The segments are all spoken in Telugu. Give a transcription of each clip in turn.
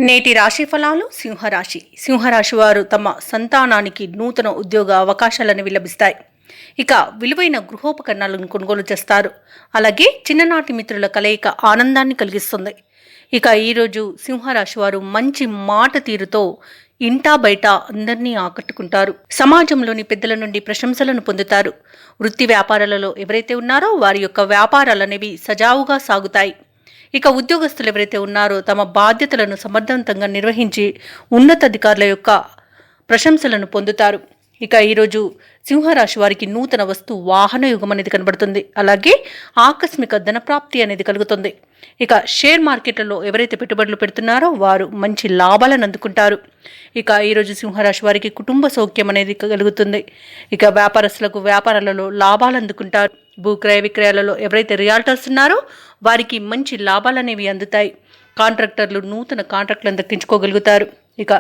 నేటి రాశి ఫలాలు సింహరాశి వారు తమ సంతానానికి నూతన ఉద్యోగ అవకాశాలను లభిస్తాయి. ఇక విలువైన గృహోపకరణాలను కొనుగోలు చేస్తారు. అలాగే చిన్ననాటి మిత్రుల కలయిక ఆనందాన్ని కలిగిస్తుంది. ఇక ఈరోజు సింహరాశి వారు మంచి మాట తీరుతో ఇంటా బయట అందరినీ ఆకట్టుకుంటారు. సమాజంలోని పెద్దల నుండి ప్రశంసలను పొందుతారు. వృత్తి వ్యాపారాలలో ఎవరైతే ఉన్నారో వారి యొక్క వ్యాపారాలనేవి సజావుగా సాగుతాయి. ఇక ఉద్యోగస్తులు ఎవరైతే ఉన్నారో తమ బాధ్యతలను సమర్థవంతంగా నిర్వహించి ఉన్నతాధికారుల యొక్క ప్రశంసలను పొందుతారు. ఇక ఈరోజు సింహరాశి వారికి నూతన వస్తు వాహన యుగం అనేది కనబడుతుంది. అలాగే ఆకస్మిక ధనప్రాప్తి అనేది కలుగుతుంది. ఇక షేర్ మార్కెట్లలో ఎవరైతే పెట్టుబడులు పెడుతున్నారో వారు మంచి లాభాలను అందుకుంటారు. ఇక ఈరోజు సింహరాశి వారికి కుటుంబ సౌఖ్యం అనేది కలుగుతుంది. ఇక వ్యాపారస్తులకు వ్యాపారాలలో లాభాలు అందుకుంటారు. భూక్రయ విక్రయాలలో ఎవరైతే రియాల్టర్స్ ఉన్నారో వారికి మంచి లాభాలు అనేవి అందుతాయి. కాంట్రాక్టర్లు నూతన కాంట్రాక్టులను దక్కించుకోగలుగుతారు. ఇక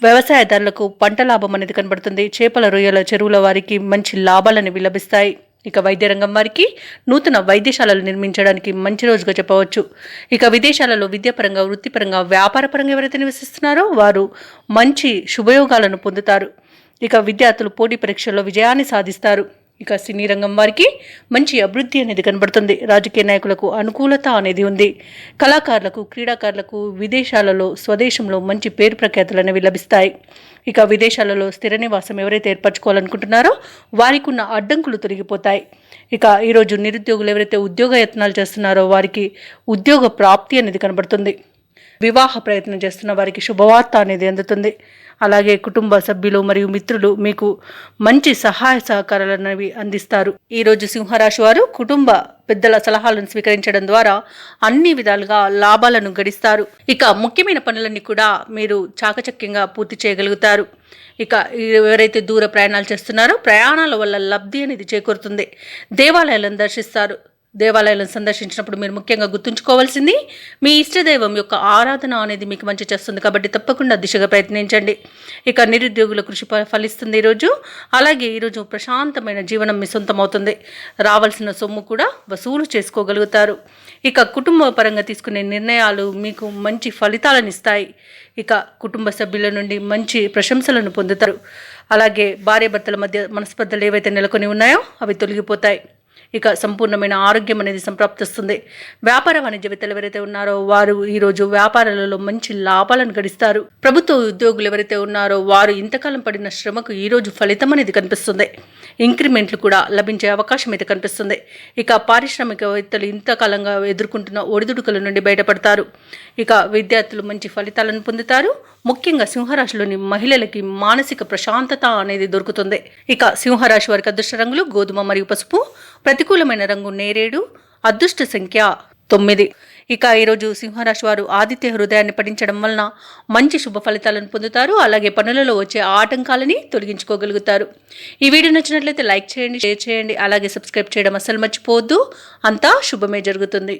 వ్యవసాయదారులకు పంట లాభం అనేది కనబడుతుంది. చేపల రొయ్యల చెరువుల వారికి మంచి లాభాలు అనేవి లభిస్తాయి. ఇక వైద్య రంగం వారికి నూతన వైద్యశాలలు నిర్మించడానికి మంచి రోజుగా చెప్పవచ్చు. ఇక విదేశాలలో విద్యాపరంగా వృత్తిపరంగా వ్యాపారపరంగా ఎవరైతే నివసిస్తున్నారో వారు మంచి శుభయోగాలను పొందుతారు. ఇక విద్యార్థులు పోటీ పరీక్షల్లో విజయాన్ని సాధిస్తారు. ఇక సినీ రంగం వారికి మంచి అభివృద్ధి అనేది కనబడుతుంది. రాజకీయ నాయకులకు అనుకూలత అనేది ఉంది. కళాకారులకు క్రీడాకారులకు విదేశాలలో స్వదేశంలో మంచి పేరు ప్రఖ్యాతులు అనేవి లభిస్తాయి. ఇక విదేశాలలో స్థిర నివాసం ఎవరైతే ఏర్పరచుకోవాలనుకుంటున్నారో వారికి ఉన్న అడ్డంకులు తొలగిపోతాయి. ఇక ఈరోజు నిరుద్యోగులు ఎవరైతే ఉద్యోగ యత్నాలు చేస్తున్నారో వారికి ఉద్యోగ ప్రాప్తి అనేది కనబడుతుంది. వివాహ ప్రయత్నం చేస్తున్న వారికి శుభవార్త అనేది అందుతుంది. అలాగే కుటుంబ సభ్యులు మరియు మిత్రులు మీకు మంచి సహాయ సహకారాలు అనేవి అందిస్తారు. ఈరోజు సింహరాశి వారు కుటుంబ పెద్దల సలహాలను స్వీకరించడం ద్వారా అన్ని విధాలుగా లాభాలను గడిస్తారు. ఇక ముఖ్యమైన పనులన్నీ కూడా మీరు చాకచక్యంగా పూర్తి చేయగలుగుతారు. ఇక ఎవరైతే దూర ప్రయాణాలు చేస్తున్నారో ప్రయాణాల వల్ల లబ్ధి అనేది చేకూరుతుంది. దేవాలయాలను దర్శిస్తారు. దేవాలయాలను సందర్శించినప్పుడు మీరు ముఖ్యంగా గుర్తుంచుకోవాల్సింది మీ ఇష్టదైవం యొక్క ఆరాధన అనేది మీకు మంచి చేస్తుంది. కాబట్టి తప్పకుండా దిశగా ప్రయత్నించండి. ఇక నిరుద్యోగుల కృషి ఫలిస్తుంది ఈరోజు. అలాగే ఈరోజు ప్రశాంతమైన జీవనం మీ సొంతమవుతుంది. రావాల్సిన సొమ్ము కూడా వసూలు చేసుకోగలుగుతారు. ఇక కుటుంబ పరంగా తీసుకునే నిర్ణయాలు మీకు మంచి ఫలితాలను ఇస్తాయి. ఇక కుటుంబ సభ్యుల నుండి మంచి ప్రశంసలను పొందుతారు. అలాగే భార్యాభర్తల మధ్య మనస్పర్ధలు ఏవైతే నెలకొని ఉన్నాయో అవి తొలగిపోతాయి. ఇక సంపూర్ణమైన ఆరోగ్యం అనేది సంప్రాప్తిస్తుంది. వ్యాపార వాణిజ్యవేత్తలు ఎవరైతే ఉన్నారో వారు ఈరోజు వ్యాపారాలలో మంచి లాభాలను గడిస్తారు. ప్రభుత్వ ఉద్యోగులు ఎవరైతే ఉన్నారో వారు ఇంతకాలం పడిన శ్రమకు ఈరోజు ఫలితం అనేది కనిపిస్తుంది. ఇంక్రిమెంట్లు కూడా లభించే అవకాశం అయితే కనిపిస్తుంది. ఇక పారిశ్రామికవేత్తలు ఇంతకాలంగా ఎదుర్కొంటున్న ఒడిదుడుకుల నుండి బయటపడతారు. ఇక విద్యార్థులు మంచి ఫలితాలను పొందుతారు. ముఖ్యంగా సింహరాశిలోని మహిళలకి మానసిక ప్రశాంతత అనేది దొరుకుతుంది. ఇక సింహరాశి వారికి అదృష్ట రంగులు గోధుమ మరియు పసుపు. ప్రతికూలమైన రంగు నేరేడు. అదృష్ట సంఖ్య 9. ఇక ఈరోజు సింహరాశి వారు ఆదిత్య హృదయాన్ని పఠించడం వలన మంచి శుభ ఫలితాలను పొందుతారు. అలాగే పనులలో వచ్చే ఆటంకాలని తొలగించుకోగలుగుతారు. ఈ వీడియో నచ్చినట్లయితే లైక్ చేయండి, షేర్ చేయండి, అలాగే సబ్స్క్రైబ్ చేయడం అస్సలు మర్చిపోవద్దు. అంతా శుభమే జరుగుతుంది.